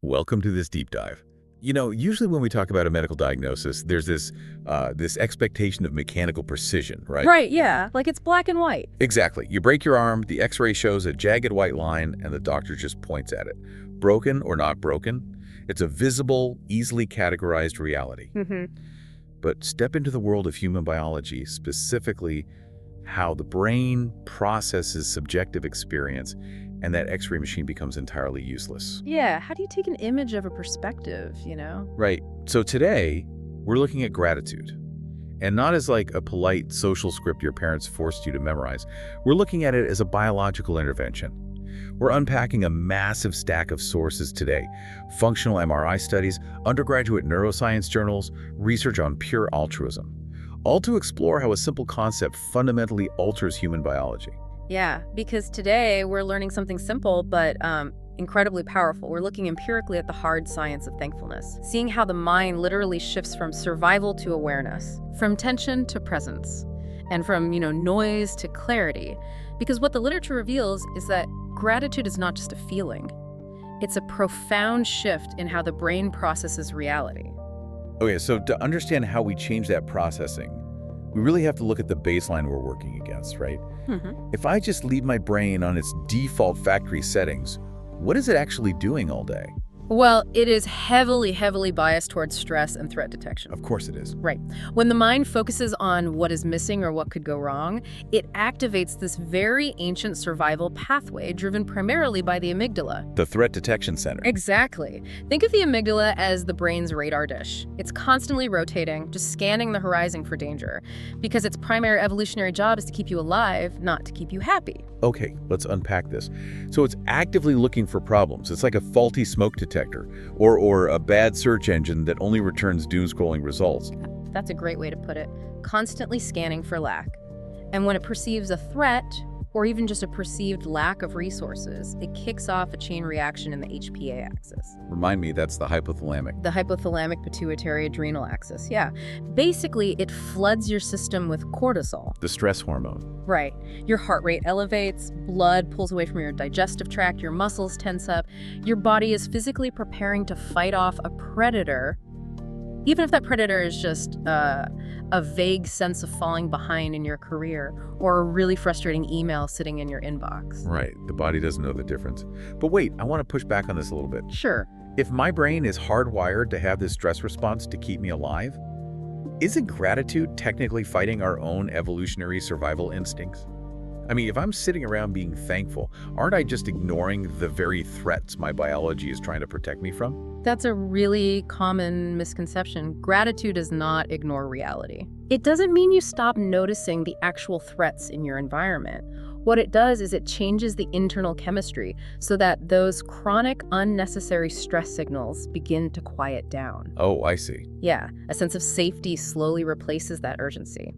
Welcome to this deep dive. Usually when we talk about a medical diagnosis, there's this expectation of mechanical precision, right? Right, yeah, like it's black and white. Exactly. You break your arm, the x-ray shows a jagged white line, and the doctor just points at it. Broken or not broken, it's a visible, easily categorized reality. But step into the world of human biology, specifically how the brain processes subjective experience, and that x-ray machine becomes entirely useless. Yeah, how do you take an image of a perspective, Right. So today, we're looking at gratitude. And not as like a polite social script your parents forced you to memorize. We're looking at it as a biological intervention. We're unpacking a massive stack of sources today. Functional MRI studies, undergraduate neuroscience journals, research on pure altruism. All to explore how a simple concept fundamentally alters human biology. Yeah, because today we're learning something simple but incredibly powerful. We're looking empirically at the hard science of thankfulness, seeing how the mind literally shifts from survival to awareness, from tension to presence, and from, noise to clarity. Because what the literature reveals is that gratitude is not just a feeling. It's a profound shift in how the brain processes reality. Okay, so to understand how we change that processing, we really have to look at the baseline we're working against, right? If I just leave my brain on its default factory settings, what is it actually doing all day? Well, it is heavily, heavily biased towards stress and threat detection. Of course it is. Right. When the mind focuses on what is missing or what could go wrong, it activates this very ancient survival pathway driven primarily by the amygdala. The threat detection center. Exactly. Think of the amygdala as the brain's radar dish. It's constantly rotating, just scanning the horizon for danger, because its primary evolutionary job is to keep you alive, not to keep you happy. Okay, let's unpack this. So it's actively looking for problems. It's like a faulty smoke detector or a bad search engine that only returns doom-scrolling results. That's a great way to put it. Constantly scanning for lack. And when it perceives a threat, or even just a perceived lack of resources, it kicks off a chain reaction in the HPA axis. Remind me, that's the hypothalamic. The hypothalamic pituitary adrenal axis, yeah. Basically, it floods your system with cortisol. The stress hormone. Right. Your heart rate elevates, blood pulls away from your digestive tract, your muscles tense up. Your body is physically preparing to fight off a predator, even if that predator is just a vague sense of falling behind in your career or a really frustrating email sitting in your inbox. Right. The body doesn't know the difference. But wait, I want to push back on this a little bit. Sure. If my brain is hardwired to have this stress response to keep me alive, isn't gratitude technically fighting our own evolutionary survival instincts? I mean, if I'm sitting around being thankful, aren't I just ignoring the very threats my biology is trying to protect me from? That's a really common misconception. Gratitude does not ignore reality. It doesn't mean you stop noticing the actual threats in your environment. What it does is it changes the internal chemistry so that those chronic, unnecessary stress signals begin to quiet down. Oh, I see. Yeah, a sense of safety slowly replaces that urgency.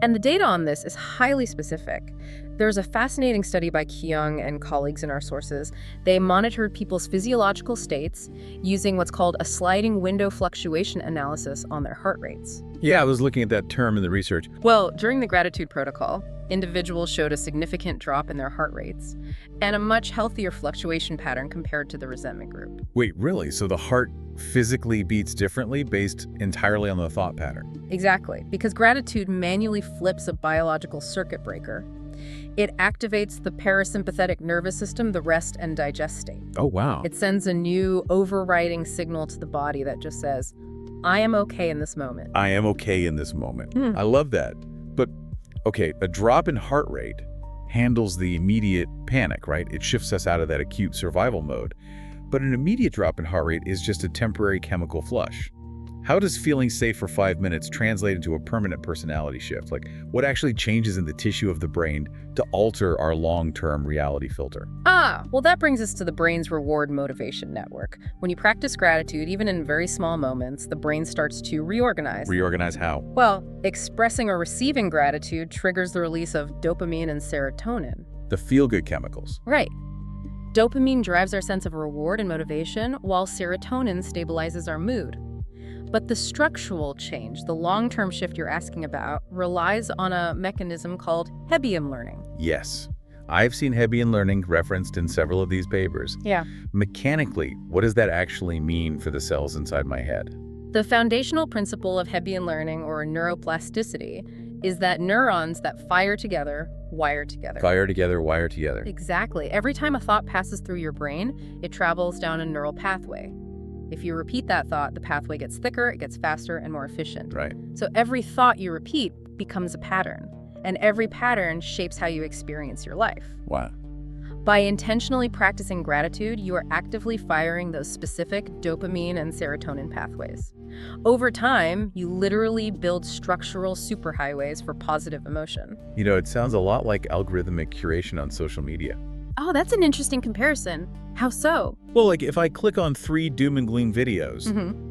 And the data on this is highly specific. There's a fascinating study by Kyung and colleagues in our sources. They monitored people's physiological states using what's called a sliding window fluctuation analysis on their heart rates. Yeah, I was looking at that term in the research. Well, during the gratitude protocol, individuals showed a significant drop in their heart rates and a much healthier fluctuation pattern compared to the resentment group. Wait, really? So the heart physically beats differently based entirely on the thought pattern? Exactly, because gratitude manually flips a biological circuit breaker. It activates the parasympathetic nervous system, the rest and digest state. Oh, wow. It sends a new overriding signal to the body that just says, I am okay in this moment. I am okay in this moment. I love that. But, okay, a drop in heart rate handles the immediate panic, right? It shifts us out of that acute survival mode. But an immediate drop in heart rate is just a temporary chemical flush. How does feeling safe for 5 minutes translate into a permanent personality shift? Like, what actually changes in the tissue of the brain to alter our long-term reality filter? Well, that brings us to the brain's reward motivation network. When you practice gratitude, even in very small moments, the brain starts to reorganize. Reorganize how? Well, expressing or receiving gratitude triggers the release of dopamine and serotonin. The feel-good chemicals. Right. Dopamine drives our sense of reward and motivation, while serotonin stabilizes our mood. But the structural change, the long-term shift you're asking about, relies on a mechanism called Hebbian learning. Yes. I've seen Hebbian learning referenced in several of these papers. Yeah. Mechanically, what does that actually mean for the cells inside my head? The foundational principle of Hebbian learning, or neuroplasticity, is that neurons that fire together wire together. Fire together, wire together. Exactly. Every time a thought passes through your brain, it travels down a neural pathway. If you repeat that thought, the pathway gets thicker, it gets faster, and more efficient. Right. So every thought you repeat becomes a pattern, and every pattern shapes how you experience your life. Wow. By intentionally practicing gratitude, you are actively firing those specific dopamine and serotonin pathways. Over time, you literally build structural superhighways for positive emotion. You know, it sounds a lot like algorithmic curation on social media. Oh, that's an interesting comparison. How so? Well, like if I click on 3 doom and gloom videos,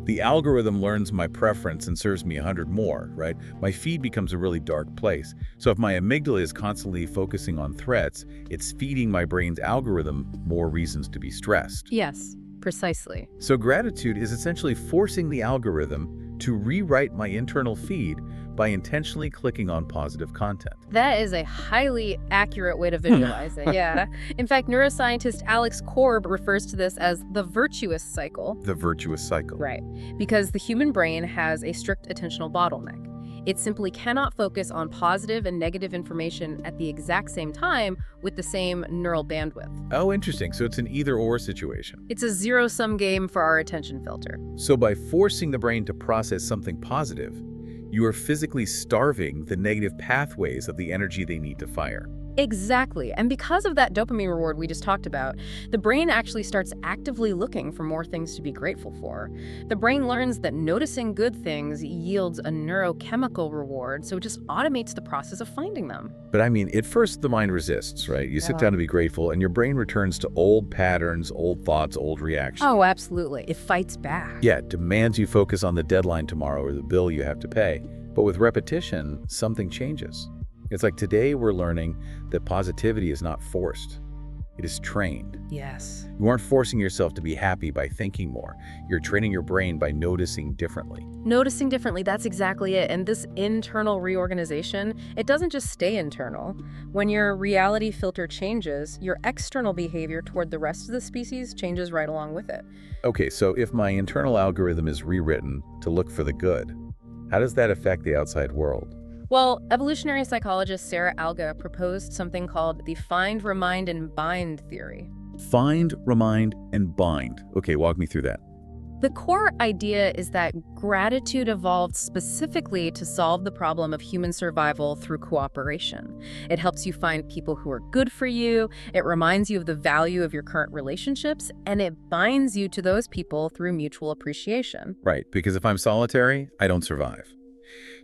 the algorithm learns my preference and serves me 100 more, right? My feed becomes a really dark place. So if my amygdala is constantly focusing on threats, it's feeding my brain's algorithm more reasons to be stressed. Yes, precisely. So gratitude is essentially forcing the algorithm to rewrite my internal feed by intentionally clicking on positive content. That is a highly accurate way to visualize it, yeah. In fact, neuroscientist Alex Korb refers to this as the virtuous cycle. The virtuous cycle. Right, because the human brain has a strict attentional bottleneck. It simply cannot focus on positive and negative information at the exact same time with the same neural bandwidth. Oh, interesting. So it's an either-or situation. It's a zero-sum game for our attention filter. So by forcing the brain to process something positive, you are physically starving the negative pathways of the energy they need to fire. Exactly. And because of that dopamine reward we just talked about, the brain actually starts actively looking for more things to be grateful for. The brain learns that noticing good things yields a neurochemical reward, so it just automates the process of finding them. But I mean, at first the mind resists, right? You sit down to be grateful and your brain returns to old patterns, old thoughts, old reactions. Oh, absolutely. It fights back. Yeah, it demands you focus on the deadline tomorrow or the bill you have to pay. But with repetition, something changes. It's like today we're learning that positivity is not forced. It is trained. Yes. You aren't forcing yourself to be happy by thinking more. You're training your brain by noticing differently. Noticing differently, that's exactly it. And this internal reorganization, it doesn't just stay internal. When your reality filter changes, your external behavior toward the rest of the species changes right along with it. Okay, so if my internal algorithm is rewritten to look for the good, how does that affect the outside world? Well, evolutionary psychologist Sarah Alga proposed something called the find, remind, and bind theory. Find, remind, and bind. Okay, walk me through that. The core idea is that gratitude evolved specifically to solve the problem of human survival through cooperation. It helps you find people who are good for you, it reminds you of the value of your current relationships, and it binds you to those people through mutual appreciation. Right, because if I'm solitary, I don't survive.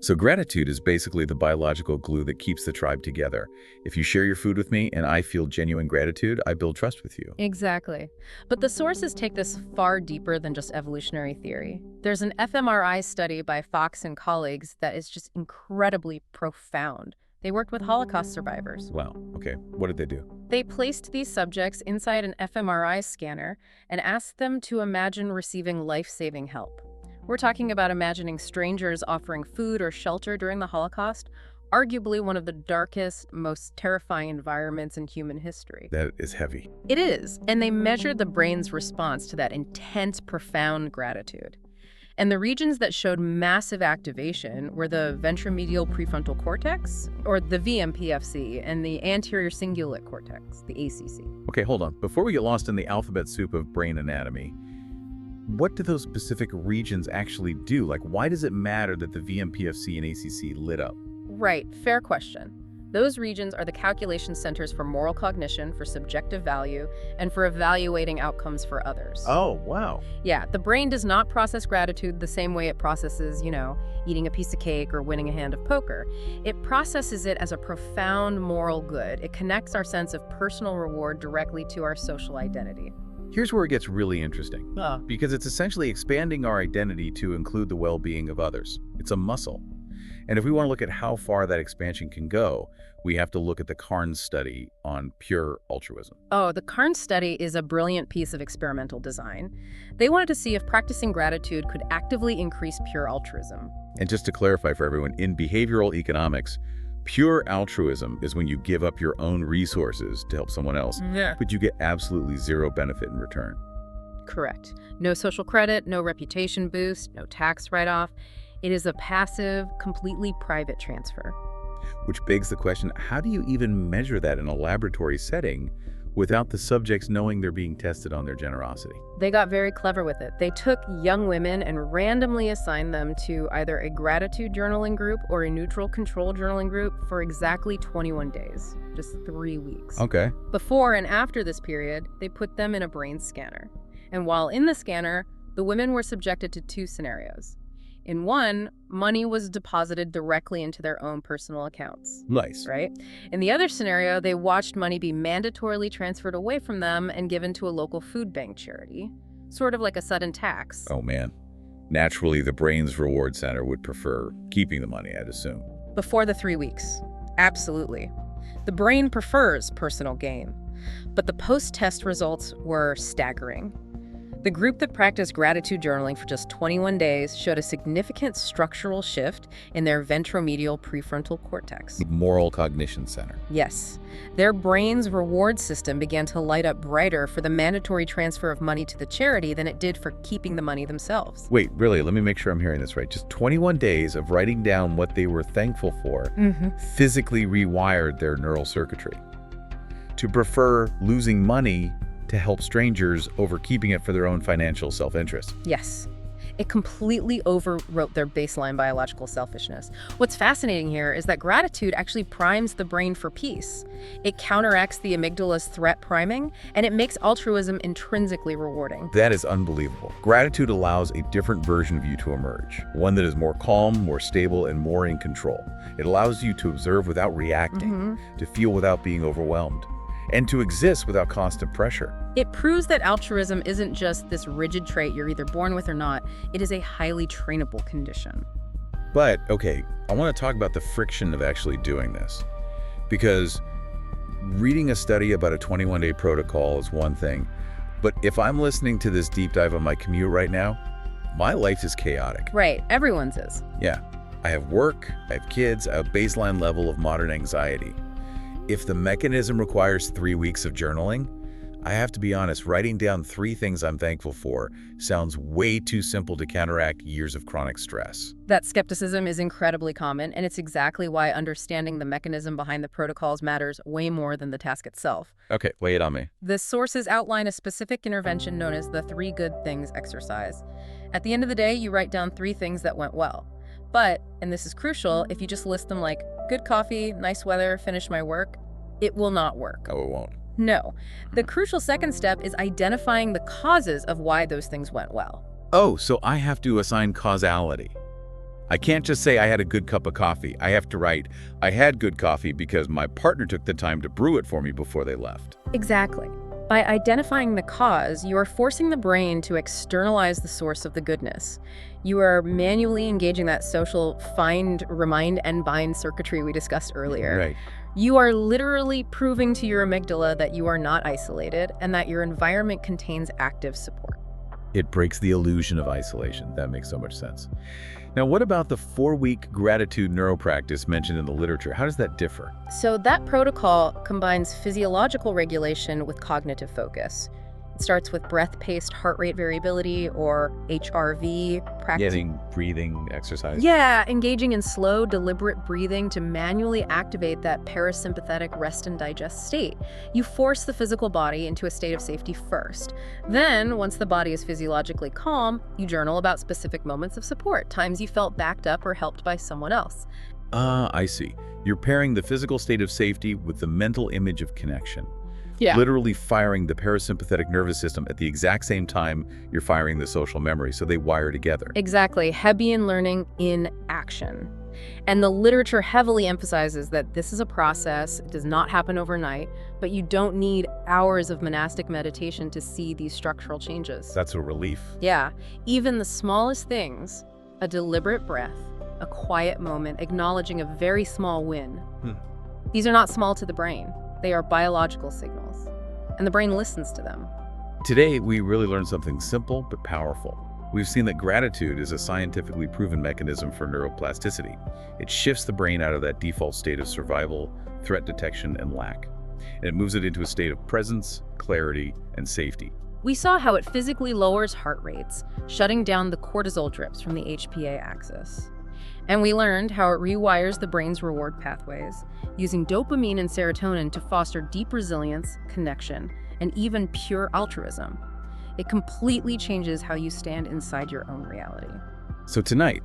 So gratitude is basically the biological glue that keeps the tribe together. If you share your food with me and I feel genuine gratitude, I build trust with you. Exactly. But the sources take this far deeper than just evolutionary theory. There's an fMRI study by Fox and colleagues that is just incredibly profound. They worked with Holocaust survivors. Wow. Okay. What did they do? They placed these subjects inside an fMRI scanner and asked them to imagine receiving life-saving help. We're talking about imagining strangers offering food or shelter during the Holocaust, arguably one of the darkest, most terrifying environments in human history. That is heavy. It is, and they measured the brain's response to that intense, profound gratitude. And the regions that showed massive activation were the ventromedial prefrontal cortex, or the VMPFC, and the anterior cingulate cortex, the ACC. Okay, hold on. Before we get lost in the alphabet soup of brain anatomy, what do those specific regions actually do? Like, why does it matter that the VMPFC and ACC lit up? Right, fair question. Those regions are the calculation centers for moral cognition, for subjective value, and for evaluating outcomes for others. Oh, wow. Yeah, the brain does not process gratitude the same way it processes, eating a piece of cake or winning a hand of poker. It processes it as a profound moral good. It connects our sense of personal reward directly to our social identity. Here's where it gets really interesting, because it's essentially expanding our identity to include the well-being of others. It's a muscle. And if we want to look at how far that expansion can go, we have to look at the Carnes study on pure altruism. Oh, the Carnes study is a brilliant piece of experimental design. They wanted to see if practicing gratitude could actively increase pure altruism. And just to clarify for everyone, in behavioral economics, Pure altruism is when you give up your own resources to help someone else, but you get absolutely zero benefit in return. Correct. No social credit, no reputation boost, no tax write-off. It is a passive, completely private transfer. Which begs the question, how do you even measure that in a laboratory setting without the subjects knowing they're being tested on their generosity? They got very clever with it. They took young women and randomly assigned them to either a gratitude journaling group or a neutral control journaling group for exactly 21 days, just 3 weeks. Okay. Before and after this period, they put them in a brain scanner. And while in the scanner, the women were subjected to 2 scenarios. In one, money was deposited directly into their own personal accounts. Nice. Right? In the other scenario, they watched money be mandatorily transferred away from them and given to a local food bank charity, sort of like a sudden tax. Oh man. Naturally, the brain's reward center would prefer keeping the money, I'd assume. Before the 3 weeks. Absolutely. The brain prefers personal gain. But the post-test results were staggering. The group that practiced gratitude journaling for just 21 days showed a significant structural shift in their ventromedial prefrontal cortex. Moral cognition center. Yes. Their brain's reward system began to light up brighter for the mandatory transfer of money to the charity than it did for keeping the money themselves. Wait, really? Let me make sure I'm hearing this right. Just 21 days of writing down what they were thankful for physically rewired their neural circuitry to prefer losing money to help strangers over keeping it for their own financial self-interest. Yes. It completely overwrote their baseline biological selfishness. What's fascinating here is that gratitude actually primes the brain for peace. It counteracts the amygdala's threat priming, and it makes altruism intrinsically rewarding. That is unbelievable. Gratitude allows a different version of you to emerge, one that is more calm, more stable, and more in control. It allows you to observe without reacting, to feel without being overwhelmed, and to exist without constant pressure. It proves that altruism isn't just this rigid trait you're either born with or not. It is a highly trainable condition. But, okay, I want to talk about the friction of actually doing this. Because reading a study about a 21-day protocol is one thing, but if I'm listening to this deep dive on my commute right now, my life is chaotic. Right, everyone's is. Yeah, I have work, I have kids, I have a baseline level of modern anxiety. If the mechanism requires 3 weeks of journaling, I have to be honest, writing down 3 things I'm thankful for sounds way too simple to counteract years of chronic stress. That skepticism is incredibly common, and it's exactly why understanding the mechanism behind the protocols matters way more than the task itself. Okay, lay it on me. The sources outline a specific intervention known as the 3 good things exercise. At the end of the day, you write down 3 things that went well. But, and this is crucial, if you just list them like good coffee, nice weather, finish my work, it will not work. Oh, it won't. No. The crucial second step is identifying the causes of why those things went well. Oh, so I have to assign causality. I can't just say I had a good cup of coffee. I have to write, I had good coffee because my partner took the time to brew it for me before they left. Exactly. By identifying the cause, you are forcing the brain to externalize the source of the goodness. You are manually engaging that social find, remind, and bind circuitry we discussed earlier. Right. You are literally proving to your amygdala that you are not isolated and that your environment contains active support. It breaks the illusion of isolation. That makes so much sense. Now, what about the 4-week gratitude neuropractice mentioned in the literature? How does that differ? So that protocol combines physiological regulation with cognitive focus. It starts with breath-paced heart rate variability, or HRV practice. Getting breathing exercise? Yeah, engaging in slow, deliberate breathing to manually activate that parasympathetic rest and digest state. You force the physical body into a state of safety first. Then, once the body is physiologically calm, you journal about specific moments of support, times you felt backed up or helped by someone else. I see. You're pairing the physical state of safety with the mental image of connection. Yeah. Literally firing the parasympathetic nervous system at the exact same time you're firing the social memory, so they wire together. Exactly. Hebbian learning in action. And the literature heavily emphasizes that this is a process. It does not happen overnight, but you don't need hours of monastic meditation to see these structural changes. That's a relief. Yeah. Even the smallest things, a deliberate breath, a quiet moment, acknowledging a very small win. These are not small to the brain. They are biological signals, and the brain listens to them. Today, we really learned something simple but powerful. We've seen that gratitude is a scientifically proven mechanism for neuroplasticity. It shifts the brain out of that default state of survival, threat detection, and lack. And it moves it into a state of presence, clarity, and safety. We saw how it physically lowers heart rates, shutting down the cortisol drips from the HPA axis. And we learned how it rewires the brain's reward pathways, using dopamine and serotonin to foster deep resilience, connection, and even pure altruism. It completely changes how you stand inside your own reality. So tonight,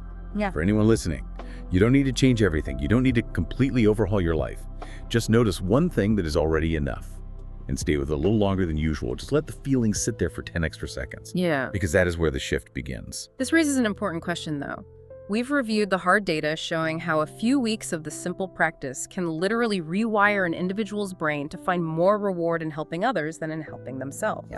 for anyone listening, you don't need to change everything. You don't need to completely overhaul your life. Just notice one thing that is already enough and stay with it a little longer than usual. Just let the feeling sit there for 10 extra seconds. Because that is where the shift begins. This raises an important question, though. We've reviewed the hard data showing how a few weeks of the simple practice can literally rewire an individual's brain to find more reward in helping others than in helping themselves.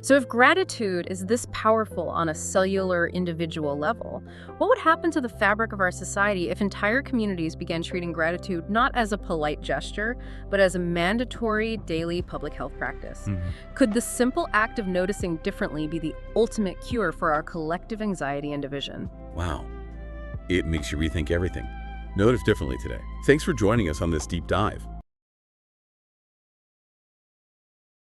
So if gratitude is this powerful on a cellular individual level, what would happen to the fabric of our society if entire communities began treating gratitude not as a polite gesture, but as a mandatory daily public health practice? Could the simple act of noticing differently be the ultimate cure for our collective anxiety and division? Wow. It makes you rethink everything. Notice differently today. Thanks for joining us on this deep dive.